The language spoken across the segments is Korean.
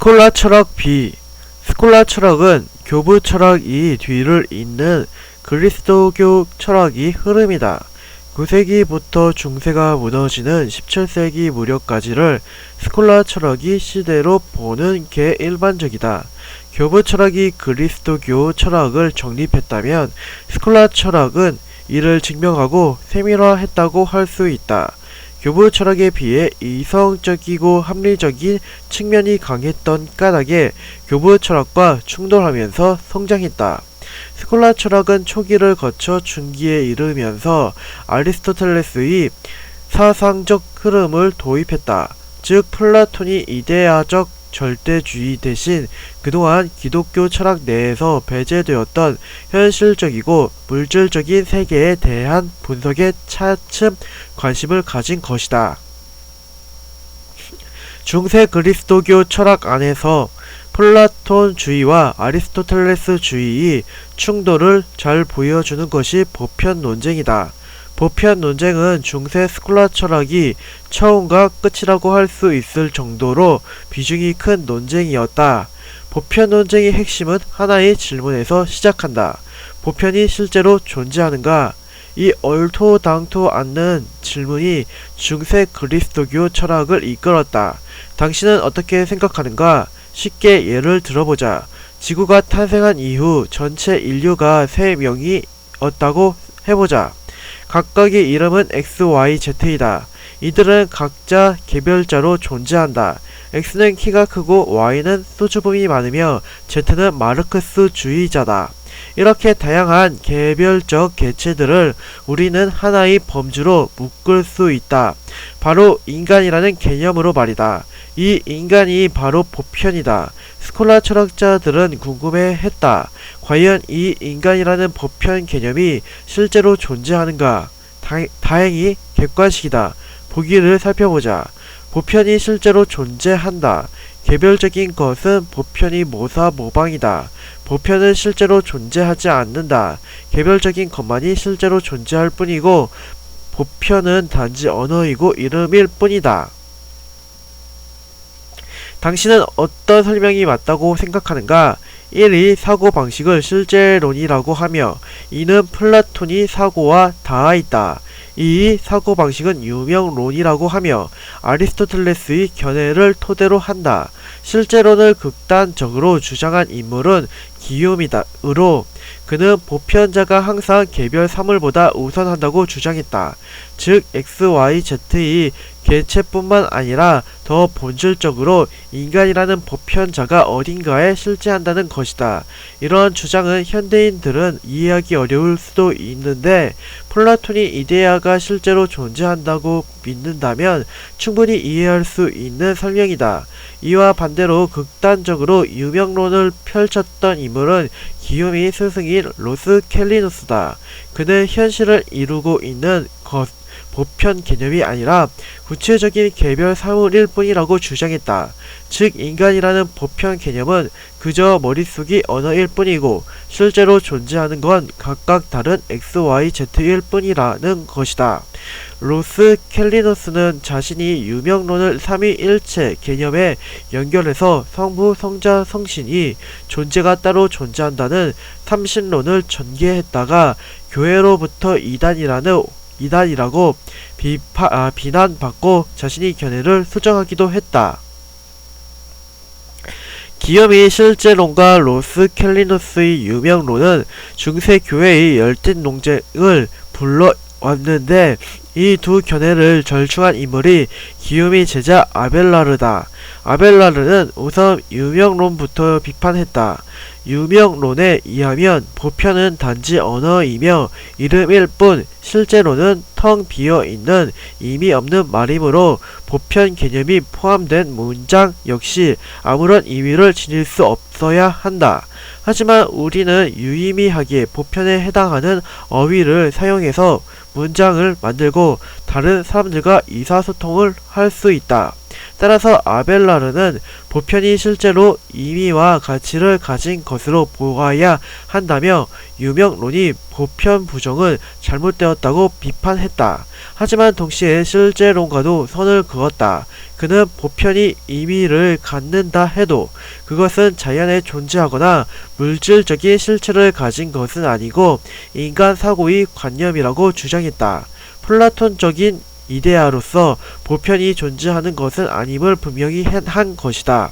스콜라 철학 B. 스콜라 철학은 교부 철학이 뒤를 잇는 그리스도교 철학이 흐름이다. 9세기부터 중세가 무너지는 17세기 무렵까지를 스콜라 철학이 시대로 보는 게 일반적이다. 교부 철학이 그리스도교 철학을 정립했다면 스콜라 철학은 이를 증명하고 세밀화했다고 할 수 있다. 교부 철학에 비해 이성적이고 합리적인 측면이 강했던 까닭에 교부 철학과 충돌하면서 성장했다. 스콜라 철학은 초기를 거쳐 중기에 이르면서 아리스토텔레스의 사상적 흐름을 도입했다. 즉 플라톤이 이데아적 절대주의 대신 그동안 기독교 철학 내에서 배제되었던 현실적이고 물질적인 세계에 대한 분석에 차츰 관심을 가진 것이다. 중세 그리스도교 철학 안에서 플라톤주의와 아리스토텔레스주의의 충돌을 잘 보여주는 것이 보편 논쟁이다. 보편 논쟁은 중세 스콜라 철학이 처음과 끝이라고 할 수 있을 정도로 비중이 큰 논쟁이었다. 보편 논쟁의 핵심은 하나의 질문에서 시작한다. 보편이 실제로 존재하는가? 이 얼토당토 않는 질문이 중세 그리스도교 철학을 이끌었다. 당신은 어떻게 생각하는가? 쉽게 예를 들어보자. 지구가 탄생한 이후 전체 인류가 3명이었다고 해보자. 각각의 이름은 X, Y, Z이다. 이들은 각자 개별자로 존재한다. X는 키가 크고 Y는 수줍음이 많으며 Z는 마르크스주의자다. 이렇게 다양한 개별적 개체들을 우리는 하나의 범주로 묶을 수 있다. 바로 인간이라는 개념으로 말이다. 이 인간이 바로 보편이다. 스콜라 철학자들은 궁금해했다. 과연 이 인간이라는 보편 개념이 실제로 존재하는가? 다행히 객관식이다. 보기를 살펴보자. 보편이 실제로 존재한다. 개별적인 것은 보편이 모사 모방이다. 보편은 실제로 존재하지 않는다. 개별적인 것만이 실제로 존재할 뿐이고 보편은 단지 언어이고 이름일 뿐이다. 당신은 어떤 설명이 맞다고 생각하는가? 1이 사고방식을 실제론이라고 하며 이는 플라톤이 사고와 닿아있다. 2. 사고방식은 유명론이라고 하며 아리스토텔레스의 견해를 토대로 한다. 실제론을 극단적으로 주장한 인물은 기욤이다으로 그는 보편자가 항상 개별 사물보다 우선한다고 주장했다. 즉 X, Y, Z의 개체뿐만 아니라 더 본질적으로 인간이라는 보편자가 어딘가에 실재한다는 것이다. 이러한 주장은 현대인들은 이해하기 어려울 수도 있는데 플라톤이 이데아가 실제로 존재한다고 믿는다면 충분히 이해할 수 있는 설명이다. 이와 반대로 극단적으로 유명론을 펼쳤던 인물은 기욤의 스승인 로스켈리누스다. 그는 현실을 이루고 있는 것, 보편 개념이 아니라 구체적인 개별 사물일 뿐이라고 주장했다. 즉 인간이라는 보편 개념은 그저 머릿속의 언어일 뿐이고 실제로 존재하는 건 각각 다른 X, Y, Z일 뿐이라는 것이다. 로스켈리누스는 자신이 유명론을 삼위일체 개념에 연결해서 성부, 성자, 성신이 존재가 따로 존재한다는 삼신론을 전개했다가 교회로부터 이단이라고 비난받고 자신이 견해를 수정하기도 했다. 기욤의 실제론과 로스켈리누스의 유명론은 중세 교회의 열띤 논쟁을 불러왔는데 이 두 견해를 절충한 인물이 기욤의 제자 아벨라르다. 아벨라르는 우선 유명론부터 비판했다. 유명론에 의하면 보편은 단지 언어이며 이름일 뿐 실제로는 텅 비어있는 의미 없는 말이므로 보편 개념이 포함된 문장 역시 아무런 의미를 지닐 수 없어야 한다. 하지만 우리는 유의미하게 보편에 해당하는 어휘를 사용해서 문장을 만들고 다른 사람들과 의사소통을 할 수 있다. 따라서 아벨라르는 보편이 실제로 의미와 가치를 가진 것으로 보아야 한다며 유명론이 보편 부정은 잘못되었다고 비판했다. 하지만 동시에 실제론과도 선을 그었다. 그는 보편이 의미를 갖는다 해도 그것은 자연에 존재하거나 물질적인 실체를 가진 것은 아니고 인간 사고의 관념이라고 주장했다. 플라톤적인 이데아로서 보편이 존재하는 것은 아님을 분명히 한 것이다.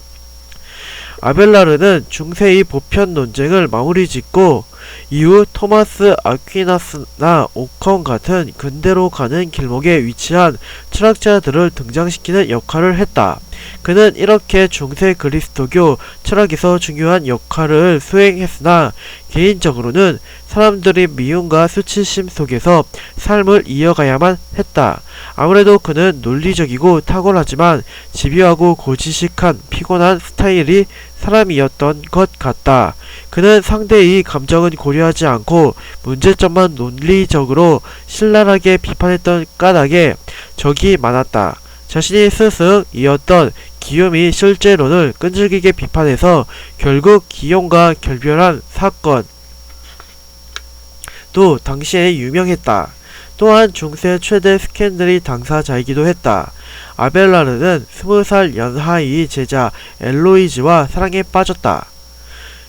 아벨라르는 중세의 보편 논쟁을 마무리 짓고 이후 토마스 아퀴나스나 오컨 같은 근대로 가는 길목에 위치한 철학자들을 등장시키는 역할을 했다. 그는 이렇게 중세 그리스도교 철학에서 중요한 역할을 수행했으나 개인적으로는 사람들의 미움과 수치심 속에서 삶을 이어가야만 했다. 아무래도 그는 논리적이고 탁월하지만 집요하고 고지식한 피곤한 스타일이 사람이었던 것 같다. 그는 상대의 감정은 고려하지 않고 문제점만 논리적으로 신랄하게 비판했던 까닭에 적이 많았다. 자신이 스승이었던 기욤이 실제론을 끈질기게 비판해서 결국 기욤과 결별한 사건 또 당시에 유명했다. 또한 중세 최대 스캔들의 당사자이기도 했다. 아벨라르는 20살 연하의 제자 엘로이즈와 사랑에 빠졌다.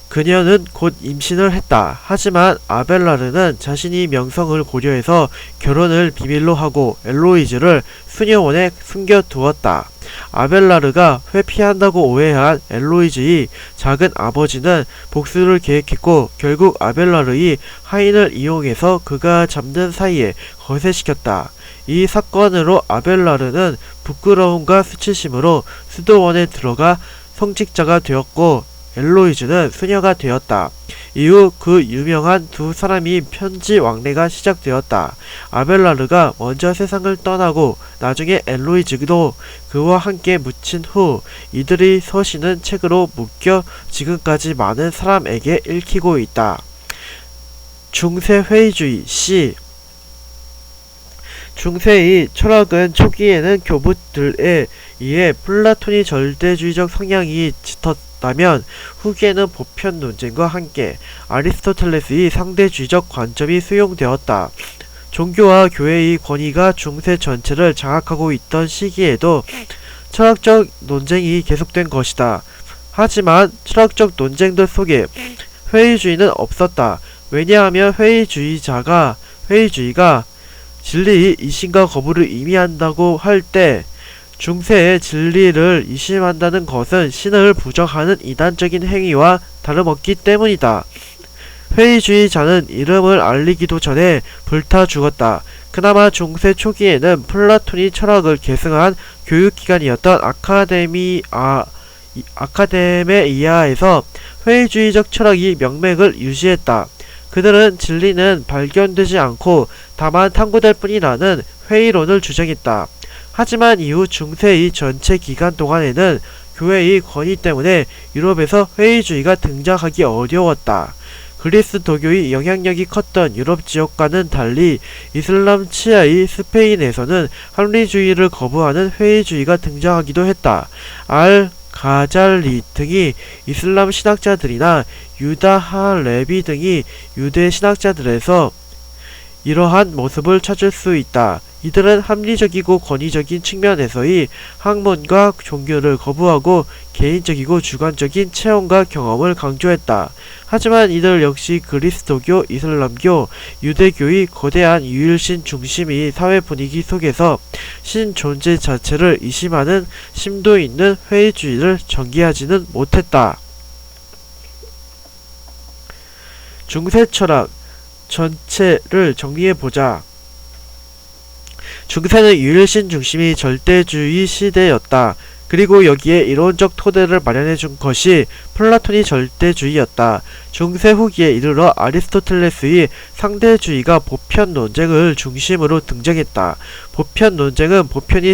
그녀는 곧 임신을 했다. 하지만 아벨라르는 자신이 명성을 고려해서 결혼을 비밀로 하고 엘로이즈를 수녀원에 숨겨두었다. 아벨라르가 회피한다고 오해한 엘로이즈의 작은 아버지는 복수를 계획했고 결국 아벨라르의 하인을 이용해서 그가 잠든 사이에 거세시켰다. 이 사건으로 아벨라르는 부끄러움과 수치심으로 수도원에 들어가 성직자가 되었고 엘로이즈는 수녀가 되었다. 이후 그 유명한 두 사람이 편지 왕래가 시작되었다. 아벨라르가 먼저 세상을 떠나고 나중에 엘로이즈도 그와 함께 묻힌 후 이들의 서신은 책으로 묶여 지금까지 많은 사람에게 읽히고 있다. 중세 회의주의 C 중세의 철학은 초기에는 교부들에 의해 플라톤이 절대주의적 성향이 짙었다면 후기에는 보편 논쟁과 함께 아리스토텔레스의 상대주의적 관점이 수용되었다. 종교와 교회의 권위가 중세 전체를 장악하고 있던 시기에도 철학적 논쟁이 계속된 것이다. 하지만 철학적 논쟁들 속에 회의주의는 없었다. 왜냐하면 회의주의가 진리의 이심과 거부를 의미한다고 할 때 중세의 진리를 이심한다는 것은 신을 부정하는 이단적인 행위와 다름없기 때문이다. 회의주의자는 이름을 알리기도 전에 불타 죽었다. 그나마 중세 초기에는 플라톤이 철학을 계승한 교육기관이었던 아카데메이아에서 회의주의적 철학이 명맥을 유지했다. 그들은 진리는 발견되지 않고 다만 탐구될 뿐이라는 회의론을 주장했다. 하지만 이후 중세의 전체 기간 동안에는 교회의 권위 때문에 유럽에서 회의주의가 등장하기 어려웠다. 그리스도교의 영향력이 컸던 유럽 지역과는 달리 이슬람 치하의 스페인에서는 합리주의를 거부하는 회의주의가 등장하기도 했다. 가잘리 등이 이슬람 신학자들이나 유다 하레비 등이 유대 신학자들에서 이러한 모습을 찾을 수 있다. 이들은 합리적이고 권위적인 측면에서의 학문과 종교를 거부하고 개인적이고 주관적인 체험과 경험을 강조했다. 하지만 이들 역시 그리스도교, 이슬람교, 유대교의 거대한 유일신 중심의 사회 분위기 속에서 신 존재 자체를 의심하는 심도 있는 회의주의를 전개하지는 못했다. 중세 철학 전체를 정리해보자. 중세는 유일신 중심의 절대주의 시대였다. 그리고 여기에 이론적 토대를 마련해준 것이 플라톤이 절대주의였다. 중세 후기에 이르러 아리스토텔레스의 상대주의가 보편 논쟁을 중심으로 등장했다. 보편 논쟁은 보편이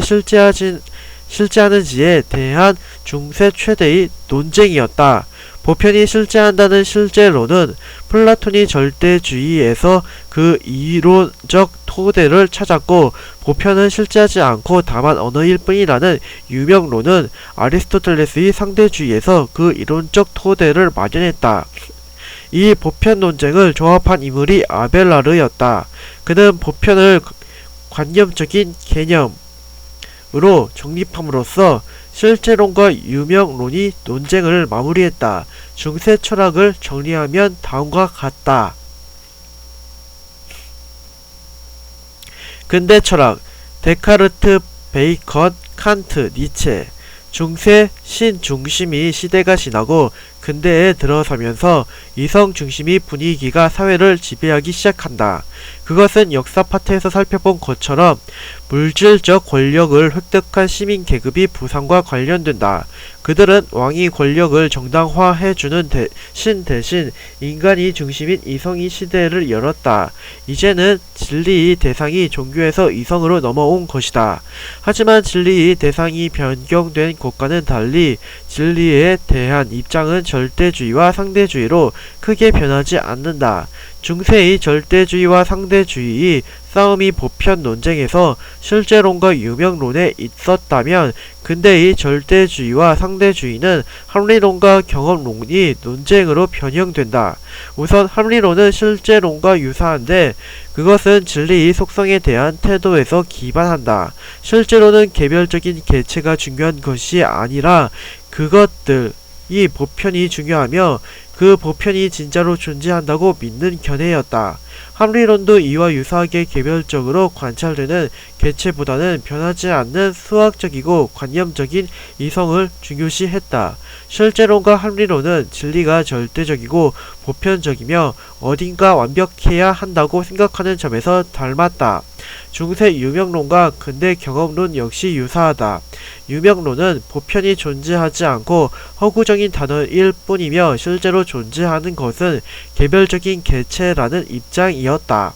실제하는지에 대한 중세 최대의 논쟁이었다. 보편이 실제한다는 실제론은 플라톤이 절대주의에서 그 이론적 토대를 찾았고 보편은 실제하지 않고 다만 언어일 뿐이라는 유명론은 아리스토텔레스의 상대주의에서 그 이론적 토대를 마련했다. 이 보편 논쟁을 조합한 인물이 아벨라르였다. 그는 보편을 관념적인 개념으로 정립함으로써 실제론과 유명론이 논쟁을 마무리했다. 중세 철학을 정리하면 다음과 같다. 근대 철학 데카르트, 베이컨, 칸트, 니체. 중세 신중심이 시대가 지나고 근대에 들어서면서 이성 중심이 분위기가 사회를 지배하기 시작한다. 그것은 역사 파트에서 살펴본 것처럼 물질적 권력을 획득한 시민 계급이 부상과 관련된다. 그들은 왕이 권력을 정당화해주는 대신 인간이 중심인 이성이 시대를 열었다. 이제는 진리의 대상이 종교에서 이성으로 넘어온 것이다. 하지만 진리의 대상이 변경된 것과는 달리 진리에 대한 입장은 절대주의와 상대주의로 크게 변하지 않는다. 중세의 절대주의와 상대주의의 싸움이 보편 논쟁에서 실제론과 유명론에 있었다면 근대의 절대주의와 상대주의는 합리론과 경험론이 논쟁으로 변형된다. 우선 합리론은 실제론과 유사한데 그것은 진리의 속성에 대한 태도에서 기반한다. 실제로는 개별적인 개체가 중요한 것이 아니라 그것들이 보편이 중요하며 그 보편이 진짜로 존재한다고 믿는 견해였다. 합리론도 이와 유사하게 개별적으로 관찰되는 개체보다는 변하지 않는 수학적이고 관념적인 이성을 중요시했다. 실제론과 합리론은 진리가 절대적이고 보편적이며 어딘가 완벽해야 한다고 생각하는 점에서 닮았다. 중세 유명론과 근대 경험론 역시 유사하다. 유명론은 보편이 존재하지 않고 허구적인 단어일 뿐이며 실제로 존재하는 것은 개별적인 개체라는 입장이었다.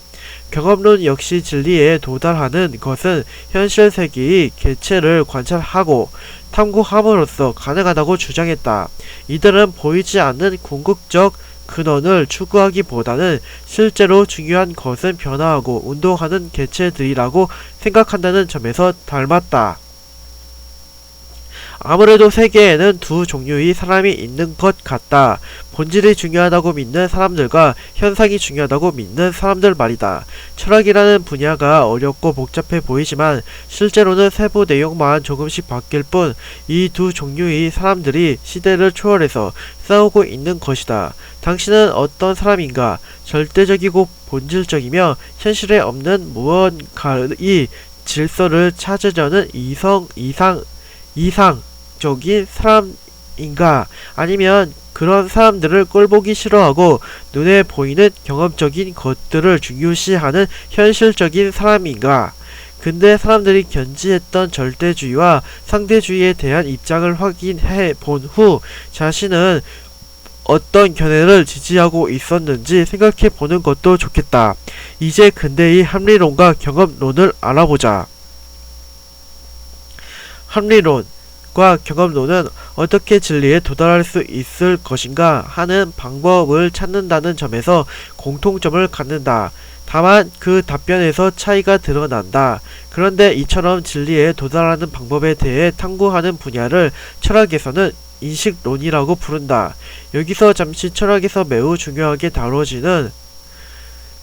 경험론 역시 진리에 도달하는 것은 현실 세계의 개체를 관찰하고 탐구함으로써 가능하다고 주장했다. 이들은 보이지 않는 궁극적 근원을 추구하기보다는 실제로 중요한 것은 변화하고 운동하는 개체들이라고 생각한다는 점에서 닮았다. 아무래도 세계에는 두 종류의 사람이 있는 것 같다. 본질이 중요하다고 믿는 사람들과 현상이 중요하다고 믿는 사람들 말이다. 철학이라는 분야가 어렵고 복잡해 보이지만 실제로는 세부 내용만 조금씩 바뀔 뿐 이 두 종류의 사람들이 시대를 초월해서 싸우고 있는 것이다. 당신은 어떤 사람인가? 절대적이고 본질적이며 현실에 없는 무언가의 질서를 찾으려는 이상적인 사람인가? 아니면 그런 사람들을 꼴보기 싫어하고 눈에 보이는 경험적인 것들을 중요시하는 현실적인 사람인가? 근대 사람들이 견지했던 절대주의와 상대주의에 대한 입장을 확인해 본 후 자신은 어떤 견해를 지지하고 있었는지 생각해 보는 것도 좋겠다. 이제 근대의 합리론과 경험론을 알아보자. 합리론과 경험론은 어떻게 진리에 도달할 수 있을 것인가 하는 방법을 찾는다는 점에서 공통점을 갖는다. 다만 그 답변에서 차이가 드러난다. 그런데 이처럼 진리에 도달하는 방법에 대해 탐구하는 분야를 철학에서는 인식론이라고 부른다. 여기서 잠시 철학에서 매우 중요하게 다뤄지는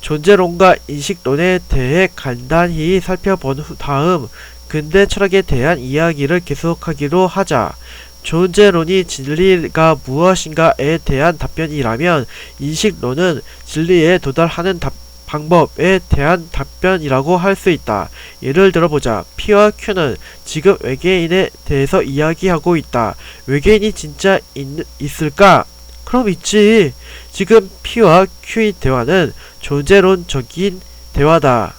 존재론과 인식론에 대해 간단히 살펴본 다음 근대 철학에 대한 이야기를 계속하기로 하자. 존재론이 진리가 무엇인가에 대한 답변이라면 인식론은 진리에 도달하는 방법에 대한 답변이라고 할 수 있다. 예를 들어보자. P와 Q는 지금 외계인에 대해서 이야기하고 있다. 외계인이 진짜 있을까? 그럼 있지. 지금 P와 Q의 대화는 존재론적인 대화다.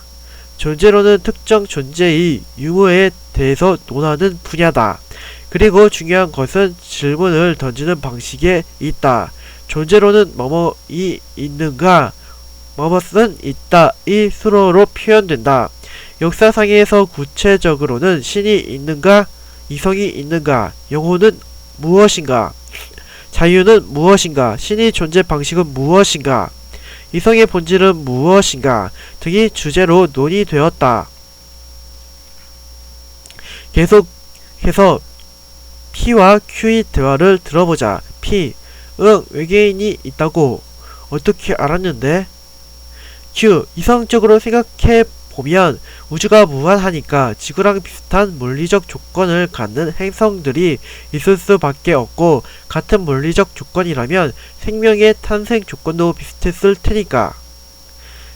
존재론은 특정 존재의 유무에 대해서 논하는 분야다. 그리고 중요한 것은 질문을 던지는 방식에 있다. 존재론은 뭐뭐이 있는가? 뭐뭇은 있다의 수로로 표현된다. 역사상에서 구체적으로는 신이 있는가? 이성이 있는가? 영혼은 무엇인가? 자유는 무엇인가? 신의 존재 방식은 무엇인가? 이성의 본질은 무엇인가? 등이 주제로 논의되었다. 계속해서 P와 Q의 대화를 들어보자. P. 외계인이 있다고. 어떻게 알았는데? Q. 이성적으로 생각해보면 우주가 무한하니까 지구랑 비슷한 물리적 조건을 갖는 행성들이 있을 수밖에 없고, 같은 물리적 조건이라면 생명의 탄생 조건도 비슷했을 테니까.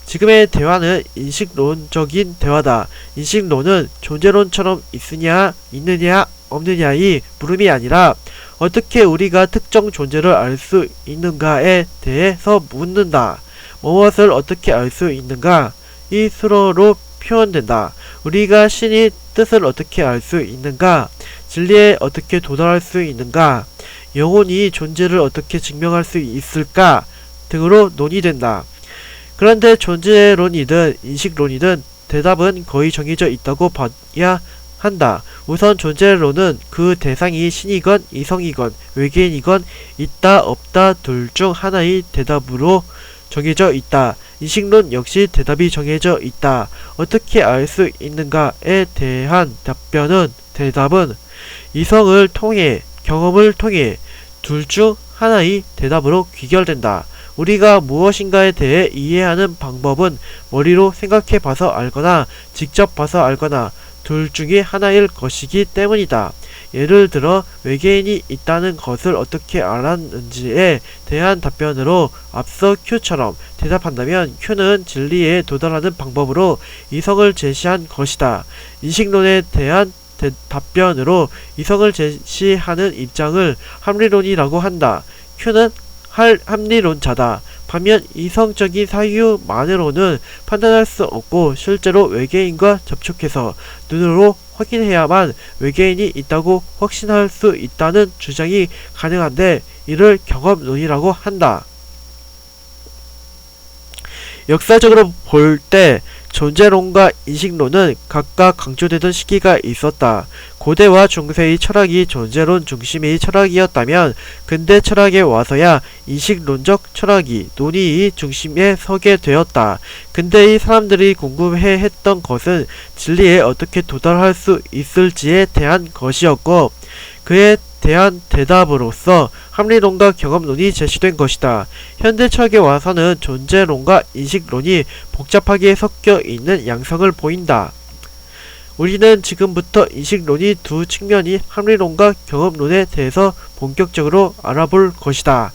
지금의 대화는 인식론적인 대화다. 인식론은 존재론처럼 있으냐, 있느냐, 없느냐의 물음이 아니라 어떻게 우리가 특정 존재를 알 수 있는가에 대해서 묻는다. 무엇을 어떻게 알 수 있는가? 이 수로로 표현된다. 우리가 신의 뜻을 어떻게 알 수 있는가? 진리에 어떻게 도달할 수 있는가? 영혼이 존재를 어떻게 증명할 수 있을까? 등으로 논의된다. 그런데 존재론이든 인식론이든 대답은 거의 정해져 있다고 봐야 한다. 우선 존재론은 그 대상이 신이건 이성이건 외계인이건 있다 없다 둘 중 하나의 대답으로 정해져 있다. 인식론 역시 대답이 정해져 있다. 어떻게 알 수 있는가에 대한 대답은 이성을 통해, 경험을 통해 둘 중 하나의 대답으로 귀결된다. 우리가 무엇인가에 대해 이해하는 방법은 머리로 생각해 봐서 알거나 직접 봐서 알거나 둘 중에 하나일 것이기 때문이다. 예를 들어 외계인이 있다는 것을 어떻게 알았는지에 대한 답변으로 앞서 Q처럼 대답한다면 Q는 진리에 도달하는 방법으로 이성을 제시한 것이다. 인식론에 대한 답변으로 이성을 제시하는 입장을 합리론이라고 한다. Q는 합리론자다. 반면 이성적인 사유만으로는 판단할 수 없고 실제로 외계인과 접촉해서 눈으로 확인해야만 외계인이 있다고 확신할 수 있다는 주장이 가능한데 이를 경험론이라고 한다. 역사적으로 볼 때 존재론과 인식론은 각각 강조되던 시기가 있었다. 고대와 중세의 철학이 존재론 중심의 철학이었다면 근대 철학에 와서야 인식론적 철학이 논의의 중심에 서게 되었다. 근대의 사람들이 궁금해했던 것은 진리에 어떻게 도달할 수 있을지에 대한 것이었고, 그에 대한 대답으로서 합리론과 경험론이 제시된 것이다. 현대 철학에 와서는 존재론과 인식론이 복잡하게 섞여 있는 양상을 보인다. 우리는 지금부터 인식론이 두 측면인 합리론과 경험론에 대해서 본격적으로 알아볼 것이다.